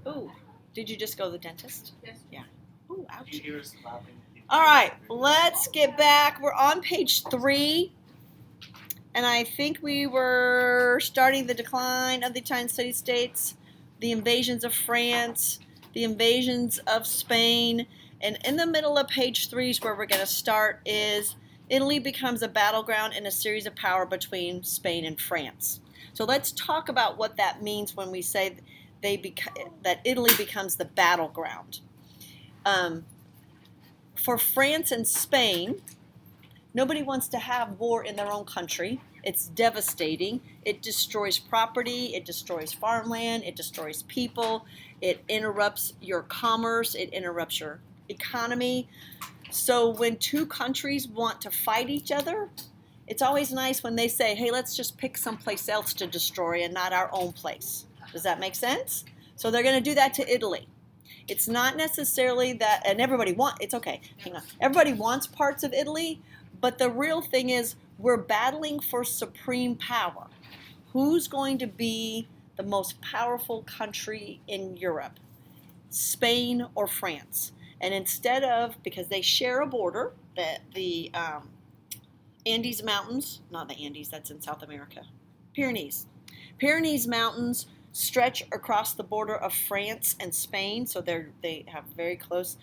Ooh, did you just go to the dentist? Yes. Yeah. Ooh, ouch. You hear us clapping? All right, let's get back. We're on page 3, and I think we were starting the decline of the Italian city-states, the invasions of France, the invasions of Spain, and in the middle of page 3 is where we're going to start is Italy becomes a battleground in a series of power between Spain and France. So let's talk about what that means when we say that Italy becomes the battleground. For France and Spain, nobody wants to have war in their own country. It's devastating. It destroys property, it destroys farmland, it destroys people, it interrupts your commerce, it interrupts your economy. So when two countries want to fight each other, it's always nice when they say, hey, let's just pick someplace else to destroy and not our own place. Does that make sense? So they're going to do that to Italy. It's not necessarily that, and it's okay, hang on. Everybody wants parts of Italy, but the real thing is we're battling for supreme power. Who's going to be the most powerful country in Europe? Spain or France? And instead of, because they share a border, the Andes Mountains, not the Andes, that's in South America, Pyrenees Mountains stretch across the border of France and Spain, so they have very close.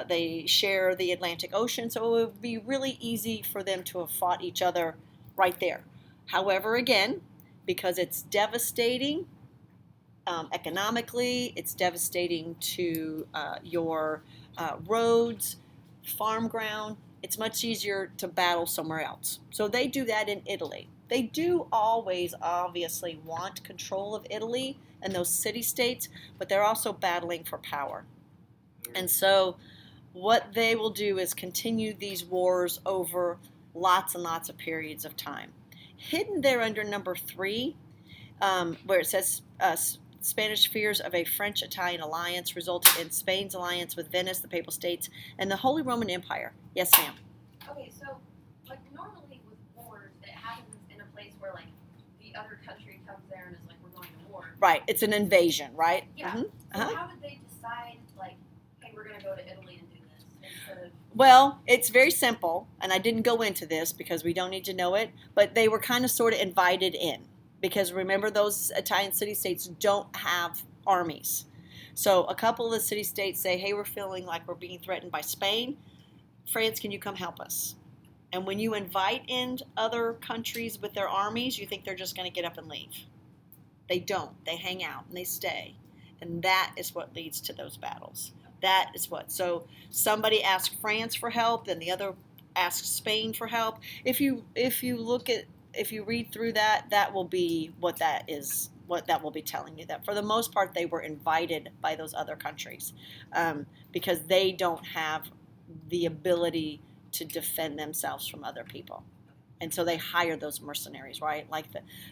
They share the Atlantic Ocean, so it would be really easy for them to have fought each other right there. However, again, because it's devastating economically, it's devastating to your roads, farm ground, it's much easier to battle somewhere else. So they do that in Italy. They do always obviously want control of Italy and those city-states, but they're also battling for power. And so what they will do is continue these wars over lots and lots of periods of time. Hidden there under number 3, where it says Spanish fears of a French-Italian alliance resulted in Spain's alliance with Venice, the Papal States, and the Holy Roman Empire. Yes, ma'am. Okay, so like normally with wars, it happens in a place where like the other country comes there and is like, we're going to war. Right, it's an invasion, right? Yeah. Mm-hmm. So how did they decide like, hey, we're going to go to Italy and do this instead of? Well, it's very simple, and I didn't go into this because we don't need to know it, but they were kind of sort of invited in. Because remember, those Italian city-states don't have armies. So a couple of the city-states say, hey, we're feeling like we're being threatened by Spain. France, can you come help us? And when you invite in other countries with their armies, you think they're just going to get up and leave. They don't. They hang out and they stay. And that is what leads to those battles. That is what. So somebody asks France for help, then the other asks Spain for help. If you read through that, that will be what that is, what that will be telling you. That for the most part, they were invited by those other countries because they don't have the ability to defend themselves from other people. And so they hire those mercenaries, right? Like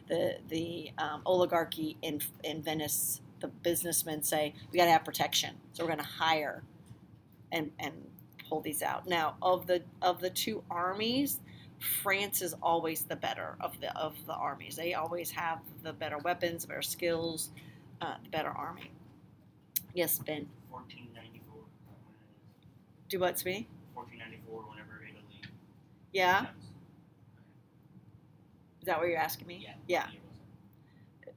the oligarchy in Venice, the businessmen say, we got to have protection. So we're going to hire and pull these out. Now, of the two armies, France is always the better of the armies. They always have the better weapons, the better skills, the better army. Yes, Ben. 1494. Do what, Smee? 1494, whenever Italy. Yeah. Is that what you're asking me? Yeah.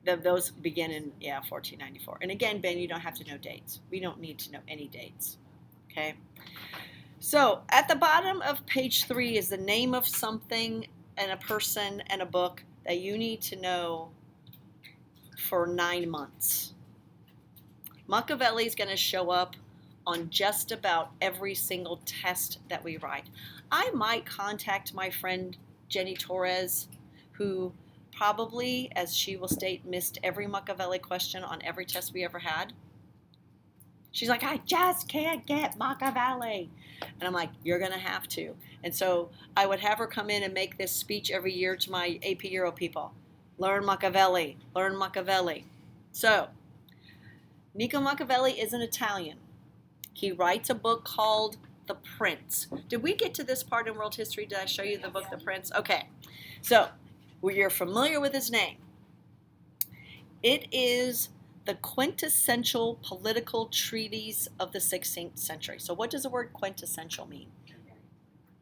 Those begin in 1494. And again, Ben, you don't have to know dates. We don't need to know any dates. Okay. So at the bottom of page 3 is the name of something and a person and a book that you need to know for 9 months. Machiavelli is going to show up on just about every single test that we write. I might contact my friend Jenny Torres, who probably, as she will state, missed every Machiavelli question on every test we ever had. She's like, I just can't get Machiavelli. And I'm like, you're going to have to. And so I would have her come in and make this speech every year to my AP Euro people. Learn Machiavelli. Learn Machiavelli. So, Niccolo Machiavelli is an Italian. He writes a book called The Prince. Did we get to this part in world history? Did I show you the book, The Prince? Okay. So, you're familiar with his name. It is the quintessential political treaties of the 16th century. So what does the word quintessential mean?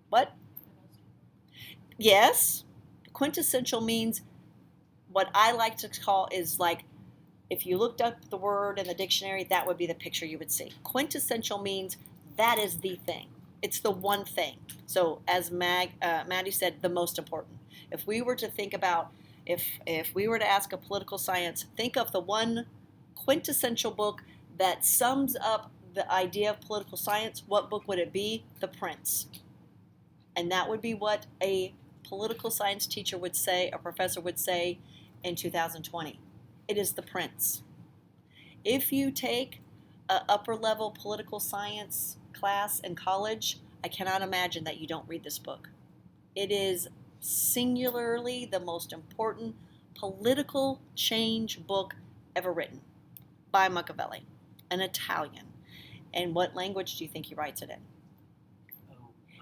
What? Yes, quintessential means what I like to call is like, if you looked up the word in the dictionary, that would be the picture you would see. Quintessential means that is the thing. It's the one thing. So as Maddie said, the most important. If we were to think about, if we were to ask a political science, think of the one quintessential book that sums up the idea of political science, what book would it be? The Prince. And that would be what a political science teacher would say, a professor would say in 2020. It is The Prince. If you take an upper level political science class in college, I cannot imagine that you don't read this book. It is singularly the most important political change book ever written by Machiavelli, an Italian. And what language do you think he writes it in?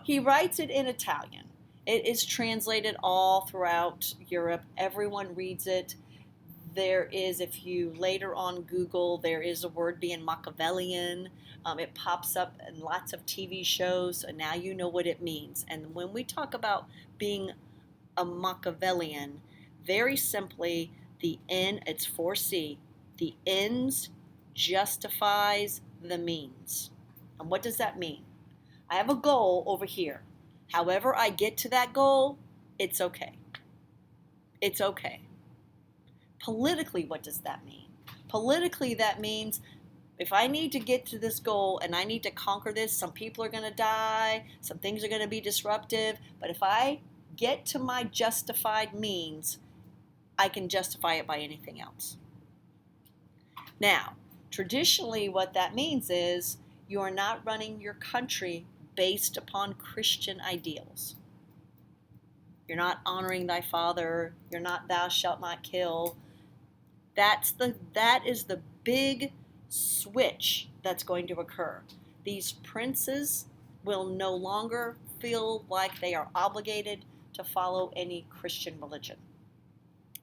He writes it in Italian. It is translated all throughout Europe. Everyone reads it. There is, if you later on Google, there is a word being Machiavellian. It pops up in lots of TV shows, and now you know what it means. And when we talk about being a Machiavellian, very simply, the end, it's 4C, the ends justifies the means. And what does that mean? I have a goal over here. However I get to that goal, it's okay. It's okay. Politically, what does that mean? Politically, that means if I need to get to this goal and I need to conquer this, some people are going to die, some things are going to be disruptive, but if I get to my justified means, I can justify it by anything else. Now, traditionally, what that means is you are not running your country based upon Christian ideals. You're not honoring thy father. You're not thou shalt not kill. That is the big switch that's going to occur. These princes will no longer feel like they are obligated to follow any Christian religion.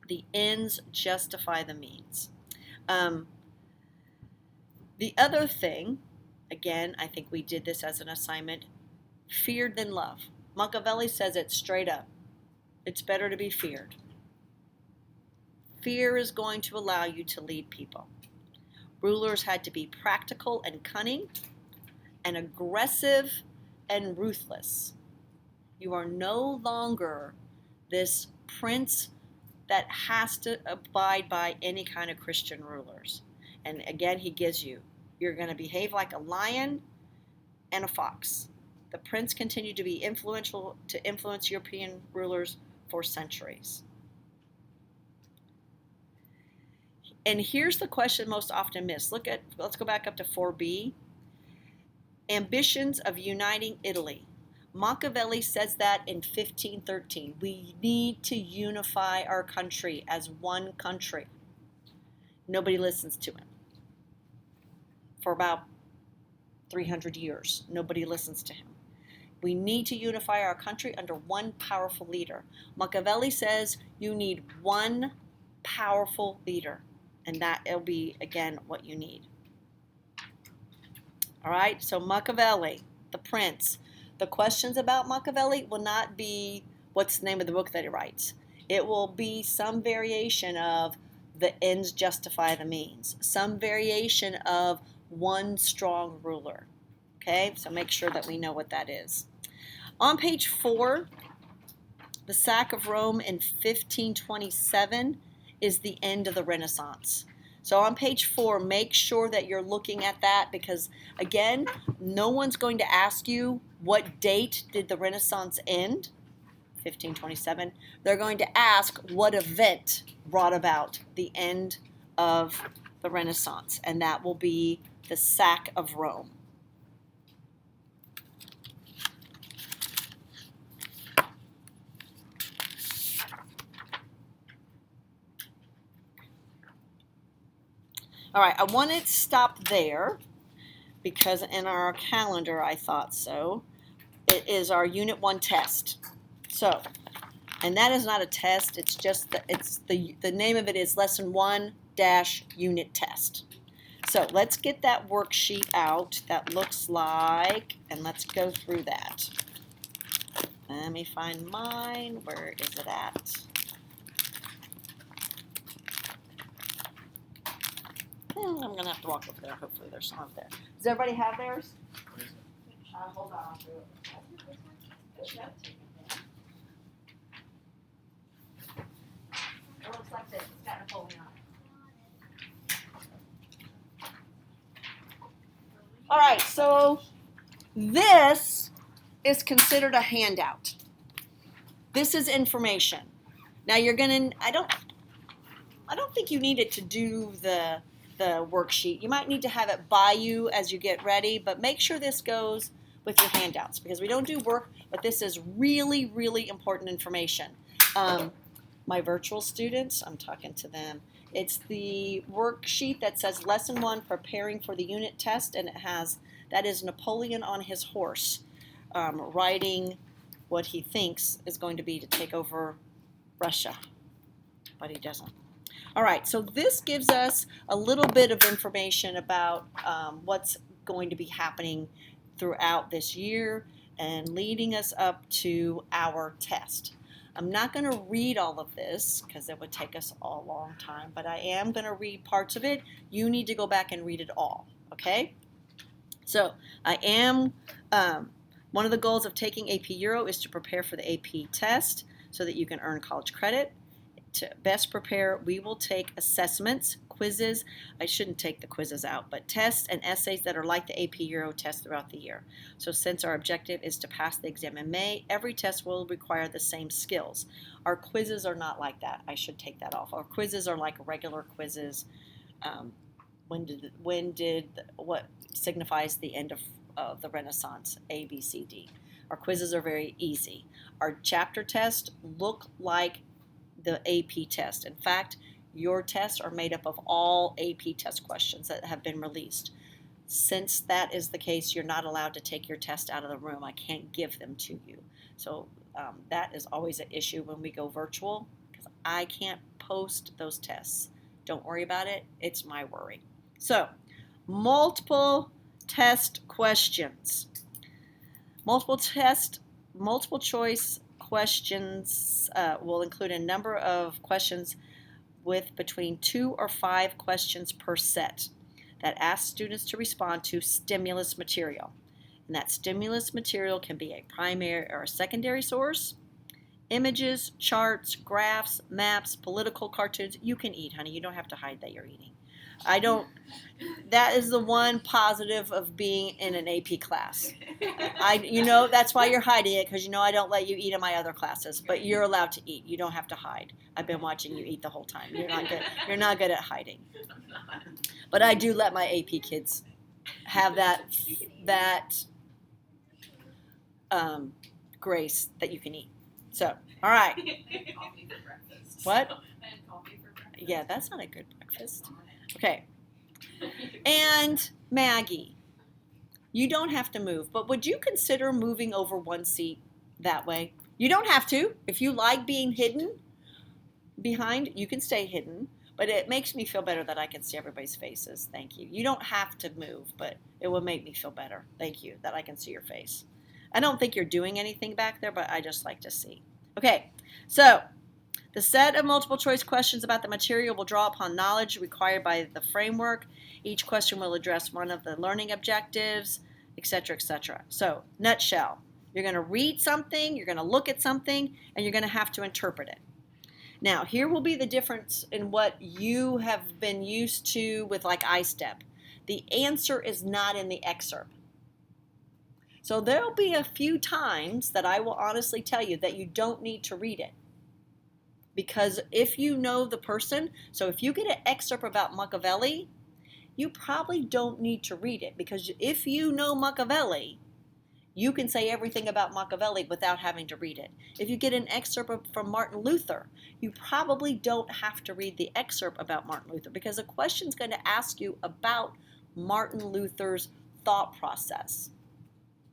The ends justify the means. The other thing, again, I think we did this as an assignment, feared than love. Machiavelli says it straight up. It's better to be feared. Fear is going to allow you to lead people. Rulers had to be practical and cunning, and aggressive and ruthless. You are no longer this prince that has to abide by any kind of Christian rulers. And again, he gives you, you're going to behave like a lion and a fox. The prince continued to be influential to influence European rulers for centuries. And here's the question most often missed. Let's go back up to 4B. Ambitions of uniting Italy. Machiavelli says that in 1513. We need to unify our country as one country. Nobody listens to him. For about 300 years, nobody listens to him. We need to unify our country under one powerful leader. Machiavelli says you need one powerful leader, and that will be, again, what you need. All right, so Machiavelli, the prince. The questions about Machiavelli will not be what's the name of the book that he writes. It will be some variation of the ends justify the means, some variation of one strong ruler. Okay, so make sure that we know what that is. On page 4, the sack of Rome in 1527 is the end of the Renaissance. So on page 4, make sure that you're looking at that because, again, no one's going to ask you what date did the Renaissance end, 1527. They're going to ask what event brought about the end of the Renaissance, and that will be the sack of Rome. All right, I wanted to stop there because in our calendar I thought so. It is our Unit 1 test. So, and that is not a test, it's just, the name of it is Lesson 1, unit test. So let's get that worksheet out that looks like, and let's go through that. Let me find mine. Where is it at? I'm going to have to walk over there. Hopefully there's some up there. Does everybody have theirs? What is it? Hold on, I'll do it. It looks like this. It's got Napoleon on it. All right, so this is considered a handout. This is information. Now you're gonna. I don't think you need it to do the worksheet. You might need to have it by you as you get ready, but make sure this goes with your handouts because we don't do work, but this is really, really important information. My virtual students, I'm talking to them. It's the worksheet that says Lesson 1, Preparing for the Unit Test, and that is Napoleon on his horse, writing what he thinks is going to be to take over Russia, but he doesn't. All right, so this gives us a little bit of information about what's going to be happening throughout this year and leading us up to our test. I'm not going to read all of this because it would take us a long time, but I am going to read parts of it. You need to go back and read it all, okay? So I am, one of the goals of taking AP Euro is to prepare for the AP test so that you can earn college credit. To best prepare, we will take assessments, quizzes. I shouldn't take the quizzes out, but tests and essays that are like the AP Euro test throughout the year. So since our objective is to pass the exam in May, every test will require the same skills. Our quizzes are not like that. I should take that off. Our quizzes are like regular quizzes. What signifies the end of the Renaissance, A, B, C, D. Our quizzes are very easy. Our chapter tests look like the AP test. In fact, your tests are made up of all AP test questions that have been released. Since that is the case, you're not allowed to take your test out of the room. I can't give them to you. So that is always an issue when we go virtual because I can't post those tests. Don't worry about it. It's my worry. So, multiple test questions. Multiple choice questions will include a number of questions with between 2 or 5 questions per set that ask students to respond to stimulus material. And that stimulus material can be a primary or a secondary source. Images, charts, graphs, maps, political cartoons. You can eat, honey. You don't have to hide that you're eating. That is the one positive of being in an AP class. That's why you're hiding it, because I don't let you eat in my other classes, but you're allowed to eat. You don't have to hide. I've been watching you eat the whole time. You're not good at hiding. But I do let my AP kids have that grace that you can eat. So, all right. Coffee for breakfast. What? And coffee for breakfast. Yeah, that's not a good breakfast. Okay. And Maggie, you don't have to move, but would you consider moving over one seat that way? You don't have to. If you like being hidden behind, you can stay hidden, but it makes me feel better that I can see everybody's faces. Thank you. You don't have to move, but it will make me feel better. Thank you that I can see your face. I don't think you're doing anything back there, but I just like to see. Okay, so the set of multiple choice questions about the material will draw upon knowledge required by the framework. Each question will address one of the learning objectives, etc., etc. So, nutshell, you're going to read something, you're going to look at something, and you're going to have to interpret it. Now, here will be the difference in what you have been used to with like iStep. The answer is not in the excerpt. So there'll be a few times that I will honestly tell you that you don't need to read it. Because if you know the person, so if you get an excerpt about Machiavelli, you probably don't need to read it. Because if you know Machiavelli, you can say everything about Machiavelli without having to read it. If you get an excerpt from Martin Luther, you probably don't have to read the excerpt about Martin Luther because the question's going to ask you about Martin Luther's thought process.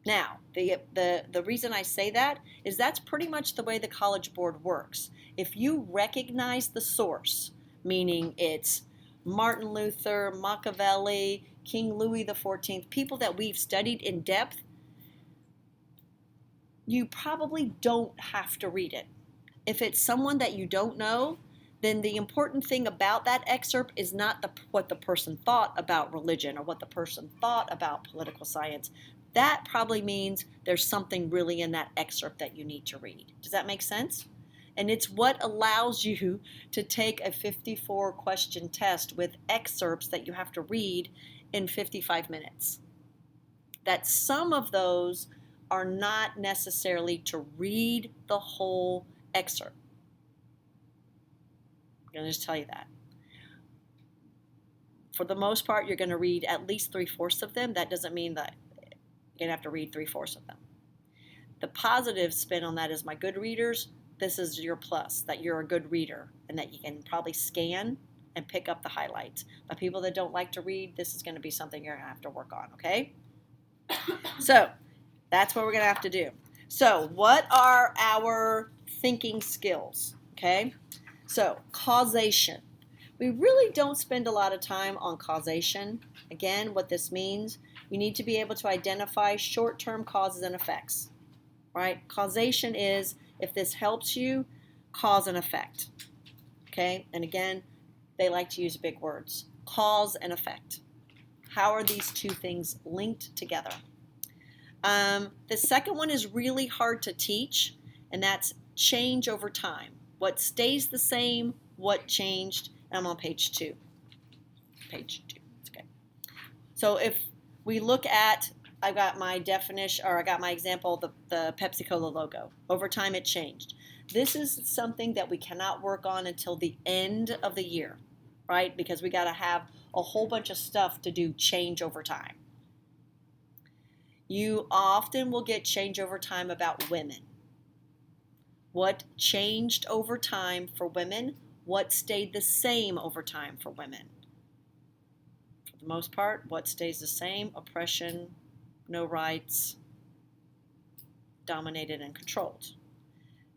Now, the reason I say that is that's pretty much the way the College Board works. If you recognize the source, meaning it's Martin Luther, Machiavelli, King Louis XIV, people that we've studied in depth, you probably don't have to read it. If it's someone that you don't know, then the important thing about that excerpt is not what the person thought about religion or what the person thought about political science. That probably means there's something really in that excerpt that you need to read. Does that make sense? And it's what allows you to take a 54-question test with excerpts that you have to read in 55 minutes. That some of those are not necessarily to read the whole excerpt. I'm going to just tell you that. For the most part, you're going to read at least 3/4 of them. That doesn't mean that you're going to have to read 3/4 of them. The positive spin on that is, my good readers, this is your plus, that you're a good reader and that you can probably scan and pick up the highlights. But people that don't like to read, this is going to be something you're going to have to work on, okay? So that's what we're going to have to do. So what are our thinking skills, okay? So causation. We really don't spend a lot of time on causation. Again, what this means, you need to be able to identify short-term causes and effects, right? Causation is, if this helps you, cause and effect, okay? And again, they like to use big words. Cause and effect. How are these two things linked together? The second one is really hard to teach, and that's change over time. What stays the same, what changed. I'm on page 2. Page 2. Okay. So if we look at, I've got my definition, or I got my example, the Pepsi-Cola logo. Over time it changed. This is something that we cannot work on until the end of the year, right? Because we got to have a whole bunch of stuff to do change over time. You often will get change over time about women. What changed over time for women? What stayed the same over time for women? For the most part, what stays the same? Oppression, no rights, dominated and controlled.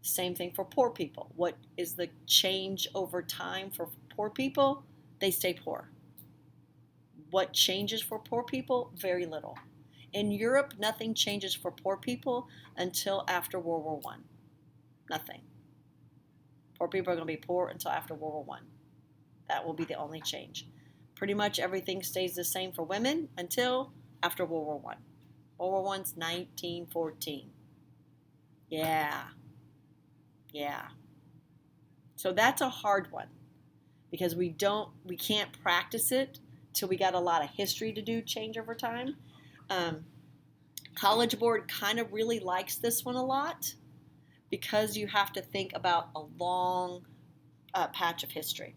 Same thing for poor people. What is the change over time for poor people? They stay poor. What changes for poor people? Very little. In Europe, nothing changes for poor people until after World War I. Nothing. Poor people are going to be poor until after World War I. That will be the only change. Pretty much everything stays the same for women until after World War I. World War I's 1914. Yeah. So that's a hard one because we can't practice it till we got a lot of history to do change over time. College Board kind of really likes this one a lot because you have to think about a long patch of history.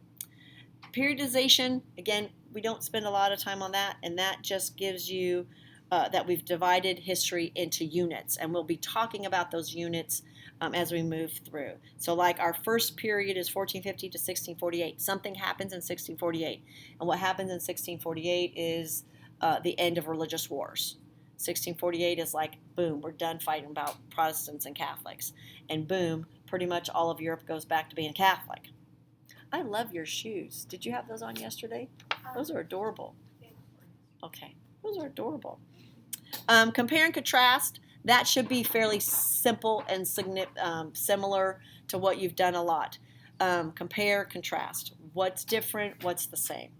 Periodization, again, we don't spend a lot of time on that, and that just gives you that we've divided history into units, and we'll be talking about those units as we move through. So like our first period is 1450 to 1648. Something happens in 1648, and what happens in 1648 is the end of religious wars. 1648 is like, boom, we're done fighting about Protestants and Catholics. And boom, pretty much all of Europe goes back to being Catholic. I love your shoes. Did you have those on yesterday? Those are adorable. Okay, those are adorable. Compare and contrast. That should be fairly simple and similar to what you've done a lot. Compare, contrast. What's different? What's the same?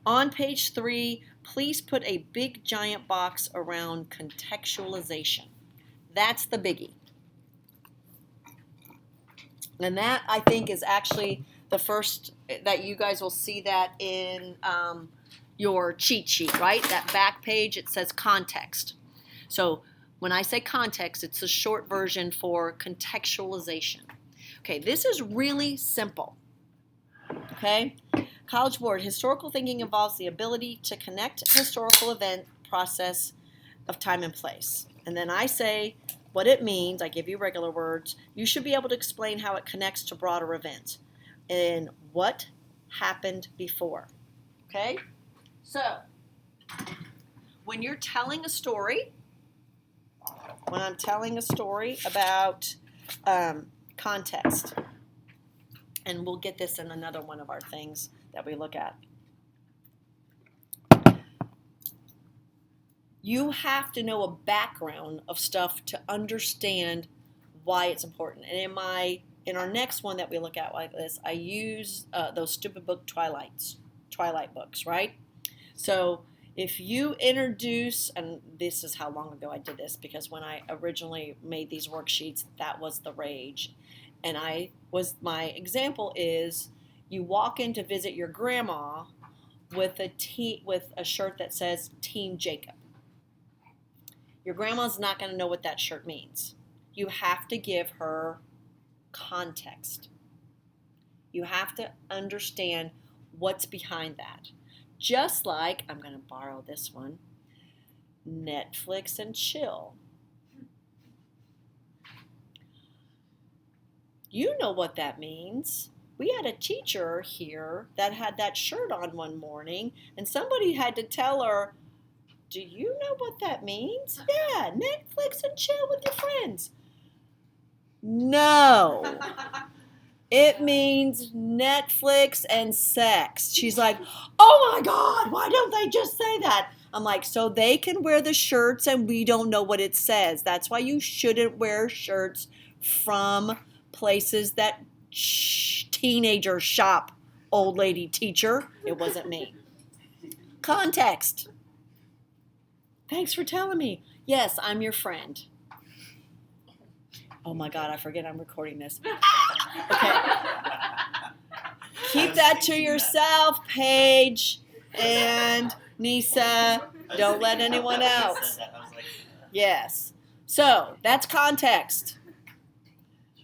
On page 3, please put a big giant box around contextualization. That's the biggie. And that, I think, is actually the first that you guys will see that in your cheat sheet, right? That back page, it says context. So when I say context, it's a short version for contextualization. Okay, this is really simple. Okay? College Board, historical thinking involves the ability to connect a historical event process of time and place. And then I say what it means. I give you regular words. You should be able to explain how it connects to broader events and what happened before. Okay? So, when you're telling a story, when I'm telling a story about context, and we'll get this in another one of our things that we look at. You have to know a background of stuff to understand why it's important. And in our next one that we look at like this, I use those stupid book Twilight books, right? So if you introduce, and this is how long ago I did this, because when I originally made these worksheets, that was the rage. And my example is you walk in to visit your grandma with a shirt that says Team Jacob. Your grandma's not going to know what that shirt means. You have to give her context. You have to understand what's behind that. Just like, I'm going to borrow this one, Netflix and chill. You know what that means. We had a teacher here that had that shirt on one morning, and somebody had to tell her, do you know what that means? Yeah, Netflix and chill with your friends. No. It means Netflix and sex. She's like, oh my God, why don't they just say that? I'm like, so they can wear the shirts and we don't know what it says. That's why you shouldn't wear shirts from places that teenagers shop, old lady teacher. It wasn't me. Context. Thanks for telling me. Yes, I'm your friend. Oh my God, I forget I'm recording this. Okay. Keep that to yourself, Paige and Nisa. Don't let anyone else. Yes. So that's context.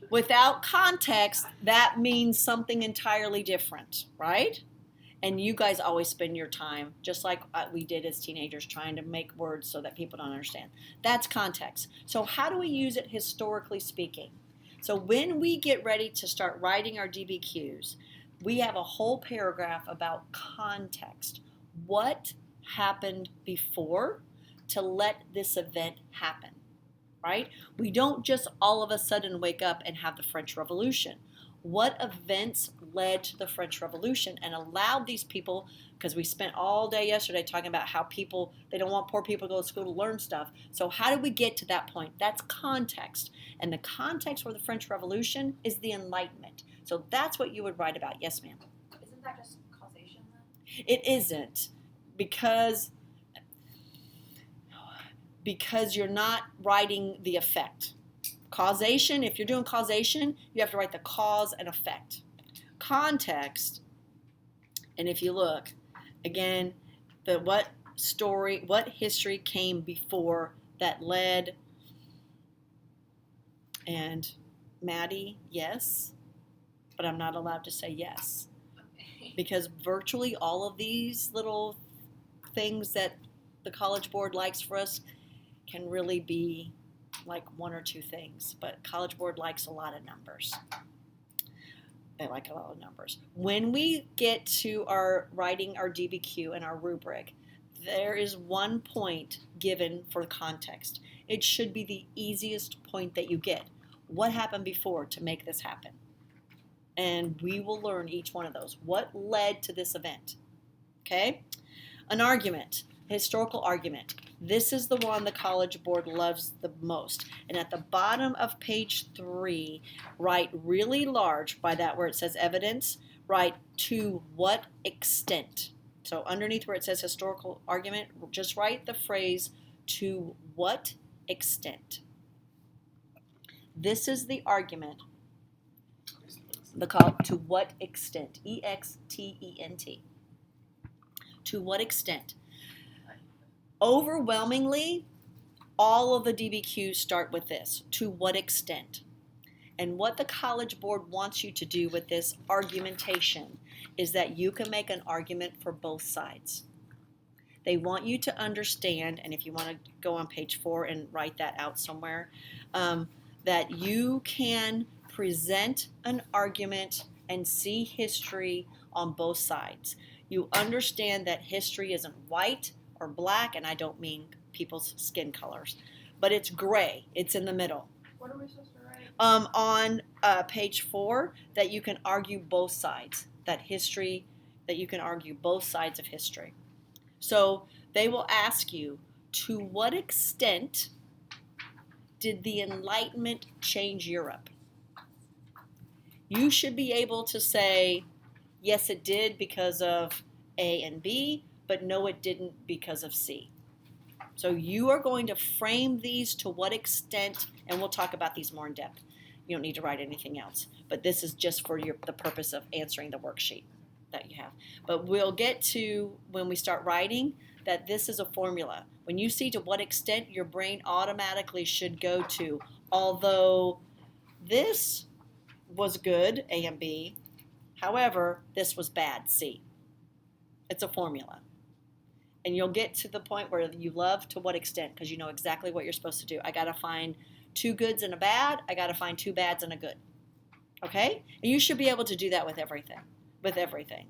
Without context, that means something entirely different, right? And you guys always spend your time, just like we did as teenagers, trying to make words so that people don't understand. That's context. So how do we use it historically speaking? So when we get ready to start writing our DBQs, we have a whole paragraph about context. What happened before to let this event happen, right? We don't just all of a sudden wake up and have the French Revolution. What events led to the French Revolution and allowed these people, because we spent all day yesterday talking about how they don't want poor people to go to school to learn stuff. So how did we get to that point? That's context. And the context for the French Revolution is the Enlightenment. So that's what you would write about. Yes, ma'am? Isn't that just causation then? It isn't, because you're not writing the effect. Causation, if you're doing causation, you have to write the cause and effect. Context, and if you look, again, what history came before that led, and Maddie, yes, but I'm not allowed to say yes. Okay. Because virtually all of these little things that the College Board likes for us can really be like one or two things, but College Board likes a lot of numbers. They like a lot of numbers. When we get to writing our DBQ and our rubric, there is one point given for context. It should be the easiest point that you get. What happened before to make this happen? And we will learn each one of those. What led to this event? Okay? An argument, historical argument. This is the one the College Board loves the most. And at the bottom of page 3, write really large by that where it says evidence, write to what extent. So underneath where it says historical argument, just write the phrase to what extent. This is the argument. To what extent? E-X-T-E-N-T. To what extent? Overwhelmingly, all of the DBQs start with this, to what extent? And what the College Board wants you to do with this argumentation is that you can make an argument for both sides. They want you to understand, and if you want to go on page 4 and write that out somewhere, that you can present an argument and see history on both sides. You understand that history isn't white or black, and I don't mean people's skin colors, but it's gray. It's in the middle. What are we supposed to write? On page 4, that you can argue both sides, that history that you can argue both sides of history. So they will ask you, to what extent did the Enlightenment change Europe? You should be able to say, yes, it did because of A and B, but no, it didn't because of C. So you are going to frame these to what extent, and we'll talk about these more in depth. You don't need to write anything else, but this is just for the purpose of answering the worksheet that you have. But we'll get to, when we start writing, that this is a formula. When you see to what extent, your brain automatically should go to, although this was good, A and B, however, this was bad, C. It's a formula. And you'll get to the point where you love to what extent, because you know exactly what you're supposed to do. I got to find 2 goods and a bad. I got to find 2 bads and a good. Okay? And you should be able to do that with everything. With everything.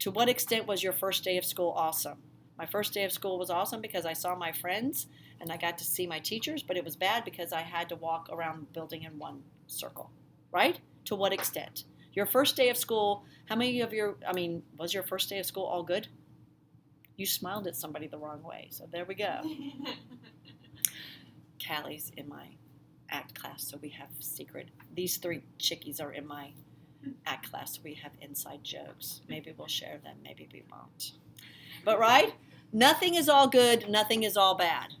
To what extent was your first day of school awesome? My first day of school was awesome because I saw my friends and I got to see my teachers, but it was bad because I had to walk around the building in one circle. Right? To what extent? Your first day of school, how many of was your first day of school all good? You smiled at somebody the wrong way, so there we go. Callie's in my ACT class, so we have secret. These 3 chickies are in my ACT class, so we have inside jokes. Maybe we'll share them, maybe we won't. But right? Nothing is all good, nothing is all bad.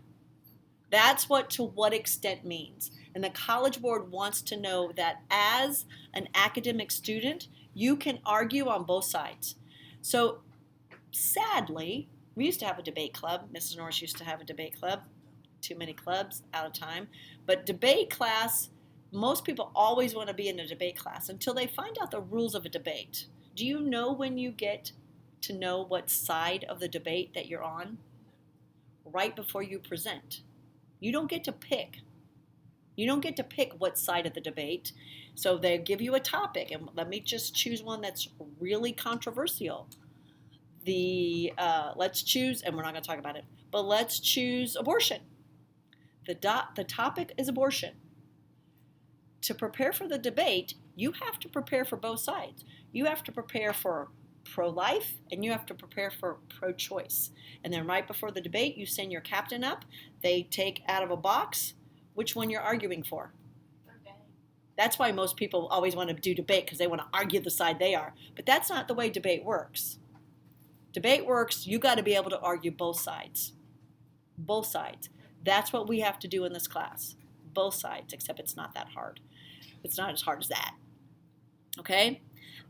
That's what to what extent means. And the College Board wants to know that as an academic student, you can argue on both sides. So sadly, we used to have a debate club. Mrs. Norris used to have a debate club. Too many clubs, out of time. But debate class, most people always want to be in a debate class until they find out the rules of a debate. Do you know when you get to know what side of the debate that you're on? Right before you present. You don't get to pick. You don't get to pick what side of the debate. So they give you a topic, and let me just choose one that's really controversial. Let's choose, and we're not going to talk about it, but let's choose abortion. The topic is abortion. To prepare for the debate, you have to prepare for both sides. You have to prepare for pro-life, and you have to prepare for pro-choice. And then right before the debate, you send your captain up. They take out of a box which one you're arguing for. Okay. That's why most people always want to do debate, because they want to argue the side they are. But that's not the way debate works. Debate works, you got to be able to argue both sides. Both sides. That's what we have to do in this class. Both sides, except it's not that hard. It's not as hard as that. Okay?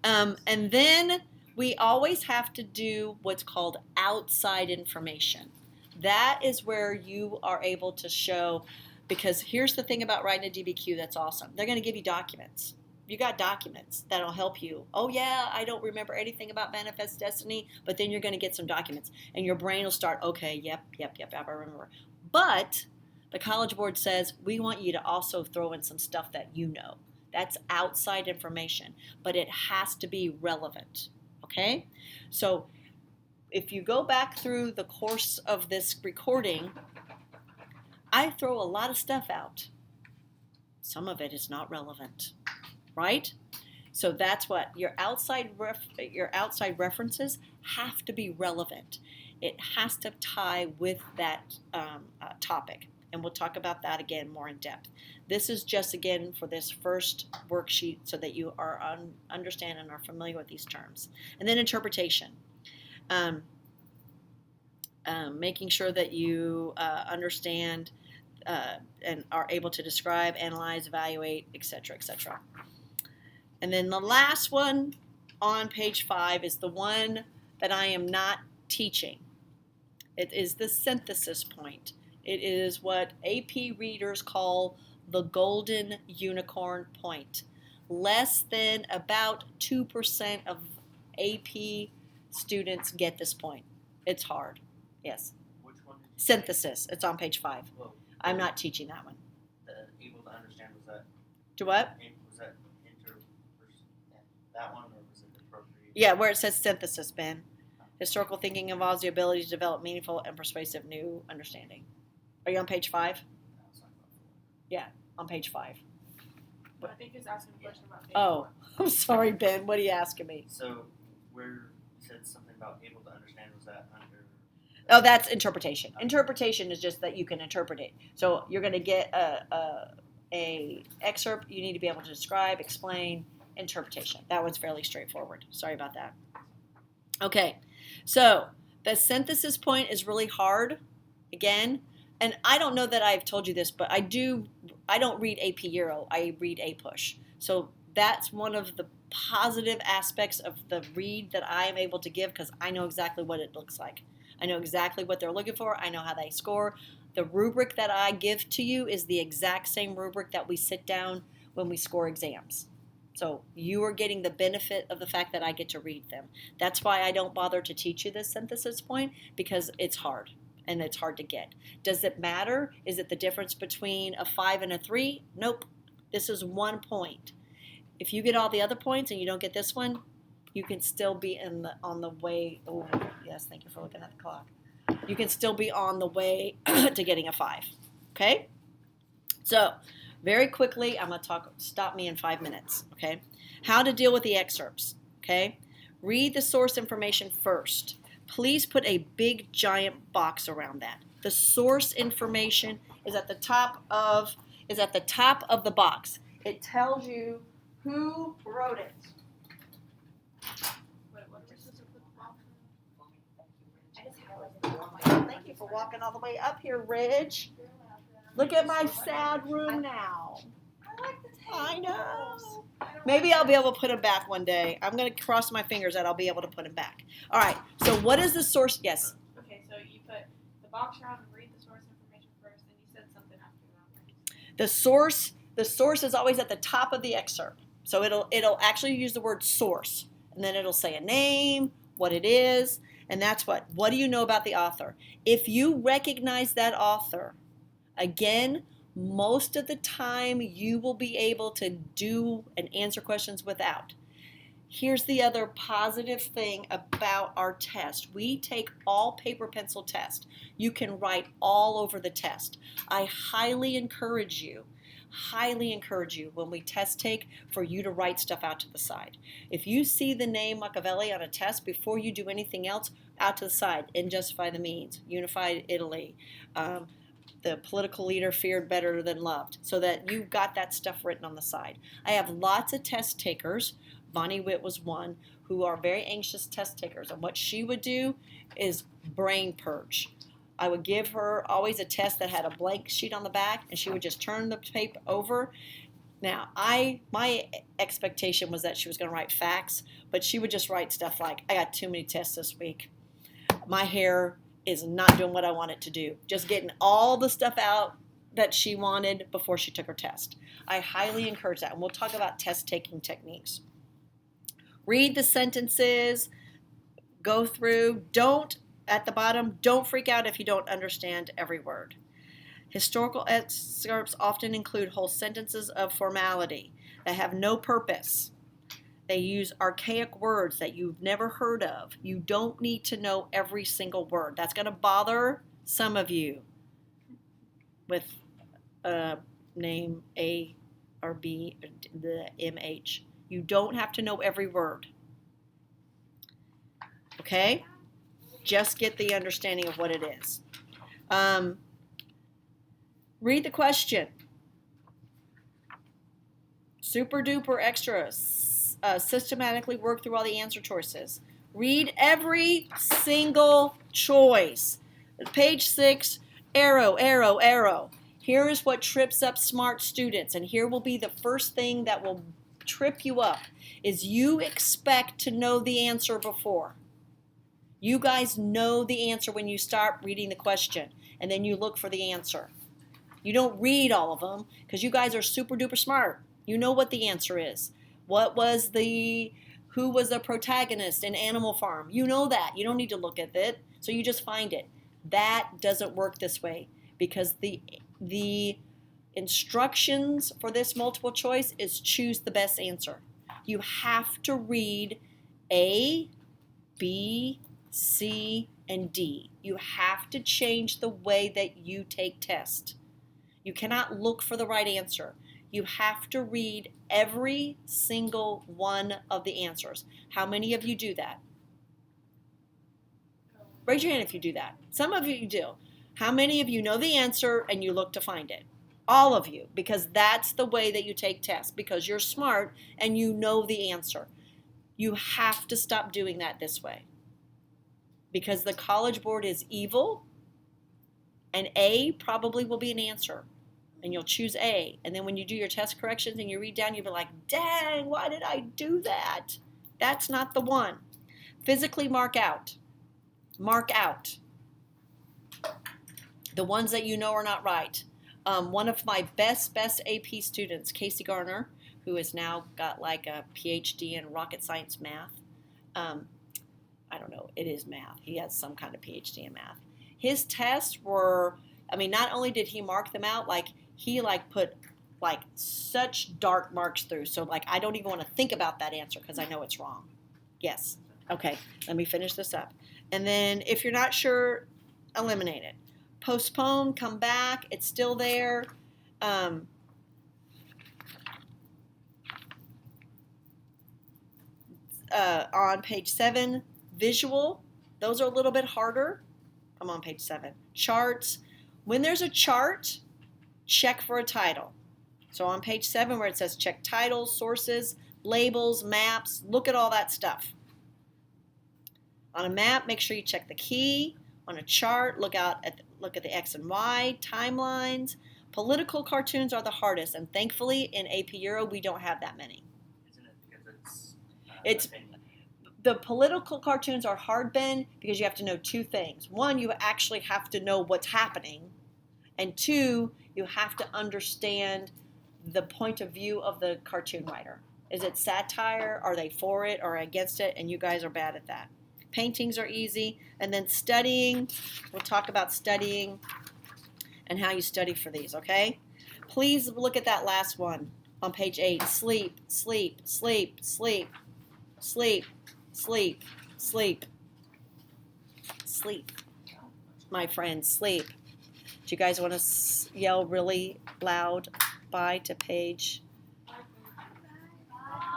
And then we always have to do what's called outside information. That is where you are able to show, because here's the thing about writing a DBQ that's awesome. They're going to give you documents. You got documents that'll help you. Oh yeah, I don't remember anything about Manifest Destiny, but then you're going to get some documents, and your brain will start, okay, yep, I remember. But the College Board says, we want you to also throw in some stuff that you know. That's outside information, but it has to be relevant, okay? So if you go back through the course of this recording, I throw a lot of stuff out. Some of it is not relevant, right? So that's what your outside references have to be relevant. It has to tie with that topic, and we'll talk about that again more in depth. This is just, again, for this first worksheet so that you are understand and are familiar with these terms. And then interpretation. Making sure that you understand and are able to describe, analyze, evaluate, etc., etc. And then the last one on page 5 is the one that I am not teaching. It is the synthesis point. It is what AP readers call the golden unicorn point. Less than about 2% of AP students get this point. It's hard. Yes. Which one did you Synthesis. It's on page 5. Well, I'm not teaching that one. able to understand, was that To what? that one, or was it appropriate? Yeah, where it says synthesis, Ben. Historical thinking involves the ability to develop meaningful and persuasive new understanding. Are you on page 5? On page 5. I think he's asking a question about page Oh, 4. I'm sorry, Ben. What are you asking me? So where said something about able to understand. Was that under? Oh, that's interpretation. Interpretation is just that you can interpret it. So you're going to get a excerpt. You need to be able to describe, explain, interpretation. That one's fairly straightforward. Sorry about that. Okay, so the synthesis point is really hard. Again, and I don't know that I've told you this, but I don't read AP Euro. I read APUSH. So that's one of the positive aspects of the read that I am able to give because I know exactly what it looks like. I know exactly what they're looking for. I know how they score. The rubric that I give to you is the exact same rubric that we sit down when we score exams. So you are getting the benefit of the fact that I get to read them. That's why I don't bother to teach you this synthesis point because it's hard and it's hard to get. Does it matter? Is it the difference between a 5 and a 3? Nope. This is 1 point. If you get all the other points and you don't get this one, you can still be on the way. Oh, yes, thank you for looking at the clock. You can still be on the way to getting a 5. Okay? So, very quickly, I'm going to stop me in 5 minutes. Okay? How to deal with the excerpts. Okay? Read the source information first. Please put a big giant box around that. The source information is at the top of the box. It tells you who wrote it. Thank you for walking all the way up here, Ridge. Look at my sad room now. I like the tables. I know. I don't Maybe like I'll be that. able to put them back one day. I'm going to cross my fingers that I'll be able to put them back. All right. So what is the source? Yes. Okay, so you put the box around and read the source information first, and you said something after that. Right? The source is always at the top of the excerpt. So it'll actually use the word source, and then it'll say a name, what it is, and that's what do you know about the author? If you recognize that author, again, most of the time you will be able to do and answer questions without. Here's the other positive thing about our test. We take all paper pencil test. You can write all over the test. I highly encourage you when we test take for you to write stuff out to the side. If you see the name Machiavelli on a test, before you do anything else, out to the side, In Justify the Means, Unified Italy, the political leader feared better than loved, so that you've got that stuff written on the side. I have lots of test takers, Bonnie Witt was one, who are very anxious test takers, and what she would do is brain purge. I would give her always a test that had a blank sheet on the back, and she would just turn the paper over. Now, my expectation was that she was going to write facts, but she would just write stuff like, I got too many tests this week. My hair is not doing what I want it to do. Just getting all the stuff out that she wanted before she took her test. I highly encourage that, and we'll talk about test-taking techniques. Read the sentences, go through, at the bottom, don't freak out if you don't understand every word. Historical excerpts often include whole sentences of formality that have no purpose. They use archaic words that you've never heard of. You don't need to know every single word. That's going to bother some of you with name A or B, the MH. You don't have to know every word. Okay? Just get the understanding of what it is. Read the question. Super duper extras. Systematically work through all the answer choices. Read every single choice. Page 6, arrow, arrow, arrow. Here is what trips up smart students, and here will be the first thing that will trip you up, is you expect to know the answer before. You guys know the answer when you start reading the question, and then you look for the answer. You don't read all of them because you guys are super duper smart. You know what the answer is. Who was the protagonist in Animal Farm? You know that. You don't need to look at it, so you just find it. That doesn't work this way because the instructions for this multiple choice is choose the best answer. You have to read A, B, C, and D. You have to change the way that you take tests. You cannot look for the right answer. You have to read every single one of the answers. How many of you do that? Raise your hand if you do that. Some of you do. How many of you know the answer and you look to find it? All of you, because that's the way that you take tests, because you're smart and you know the answer. You have to stop doing that this way, because the College Board is evil, and A probably will be an answer, and you'll choose A. And then when you do your test corrections and you read down, you'll be like, dang, why did I do that? That's not the one. Physically mark out. Mark out the ones that you know are not right. One of my best AP students, Casey Garner, who has now got like a PhD in rocket science math. I don't know, it is math. He has some kind of PhD in math. His tests were, I mean, not only did he mark them out, like he like put like such dark marks through. So like I don't even want to think about that answer because I know it's wrong. Yes. Okay, let me finish this up. And then if you're not sure, eliminate it. Postpone, come back, it's still there. On page 7, visual, those are a little bit harder. I'm on page 7. Charts, when there's a chart, check for a title. So on page 7 where it says check titles, sources, labels, maps, look at all that stuff. On a map, make sure you check the key. On a chart, look at the X and Y, timelines. Political cartoons are the hardest, and thankfully in AP Euro we don't have that many. Isn't it because It's opinion? the political cartoons are hard, Ben, because you have to know two things. One, you actually have to know what's happening, and two, you have to understand the point of view of the cartoon writer. Is it satire? Are they for it or against it? And you guys are bad at that. Paintings are easy. And then studying, we'll talk about studying and how you study for these, okay? Please look at that last one on page 8. Sleep, sleep, sleep, sleep, sleep, sleep, sleep, sleep. My friends, sleep. Do you guys want to yell really loud bye to Paige?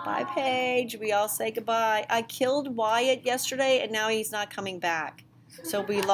Bye, Paige. We all say goodbye. I killed Wyatt yesterday, and now he's not coming back. So we lost.